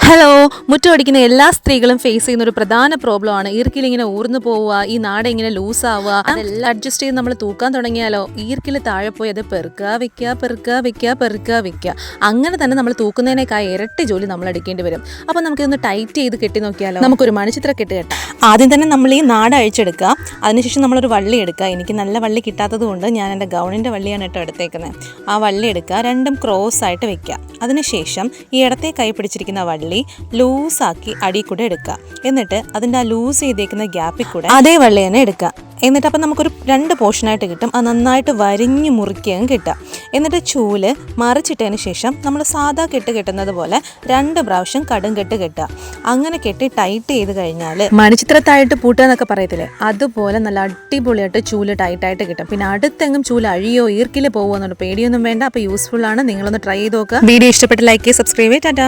Hello, മുറ്റമടിക്കുന്ന എല്ലാ സ്ത്രീകളും face ചെയ്യുന്ന ഒരു പ്രധാന പ്രോബ്ലമാണ് ഈർക്കിൽ ഇങ്ങനെ ഊർന്നു പോവുക, ഈ നാട ഇങ്ങനെ ലൂസ് ആവുക. അതെല്ലാം അഡ്ജസ്റ്റ് ചെയ്ത് നമ്മൾ തൂക്കാൻ തുടങ്ങിയാലോ ഈർക്കിൽ താഴെ പോയി അത് പെറുക്കുക. അങ്ങനെ തന്നെ നമ്മൾ തൂക്കുന്നതിനേക്കാൾ ഇരട്ടി ജോലി നമ്മൾ എടുക്കേണ്ടി വരും. അപ്പോൾ നമുക്കിതൊന്ന് ടൈറ്റ് ചെയ്ത് കെട്ടി നോക്കിയാലോ. നമുക്കൊരു മണിച്ചിത്ര കെട്ട് കെട്ടാം. ആദ്യം തന്നെ നമ്മൾ ഈ നാട അഴിച്ചെടുക്കുക. അതിനുശേഷം നമ്മളൊരു വള്ളി എടുക്കുക. എനിക്ക് നല്ല വള്ളി കിട്ടാത്തത് കൊണ്ട് ഞാൻ എൻ്റെ ഗൗണിൻ്റെ വള്ളിയാണ് കേട്ടോ എടുത്തേക്കുന്നത്. ആ വള്ളി എടുക്കുക, രണ്ടും ക്രോസ് ആയിട്ട് വെക്കുക. അതിനുശേഷം ഈ ഇടത്തെ കൈ പിടിച്ചിരിക്കുന്ന വള്ളി ലൂസാക്കി അടിയിൽ കൂടെ എടുക്കുക. എന്നിട്ട് അതിൻ്റെ ആ ലൂസ് ചെയ്തേക്കുന്ന ഗ്യാപ്പിൽ കൂടെ അതേ വള്ളി തന്നെ എടുക്കുക. എന്നിട്ട് അപ്പം നമുക്കൊരു 2 പോർഷനായിട്ട് കിട്ടും. അത് നന്നായിട്ട് വരിഞ്ഞ് മുറിക്കുകയും കിട്ടുക. എന്നിട്ട് ചൂല് മറിച്ചിട്ടതിന് ശേഷം നമ്മൾ സാധാ കെട്ട് കെട്ടുന്നത് പോലെ 2 പ്രാവശ്യം കടും കെട്ട് കെട്ടുക. അങ്ങനെ കെട്ടി ടൈറ്റ് ചെയ്ത് കഴിഞ്ഞാൽ മണിച്ചിത്രത്തായിട്ട് പൂട്ടുക എന്നൊക്കെ പറയത്തില്ലേ, അതുപോലെ നല്ല അടിപൊളിയായിട്ട് ചൂല് ടൈറ്റായിട്ട് കിട്ടും. പിന്നെ അടുത്തെങ്ങും ചൂല് അഴിയോ ഈർക്കിൽ പോകുമോ എന്നുള്ള പേടിയൊന്നും വേണ്ട. അപ്പോൾ യൂസ്ഫുൾ ആണ്, നിങ്ങളൊന്ന് ട്രൈ ചെയ്ത് നോക്കുക. വീഡിയോ ഇഷ്ടപ്പെട്ട് ലൈക്ക് ചെയ്യുക, സബ്സ്ക്രൈബ് ചെയ്യുക. ടാറ്റാ.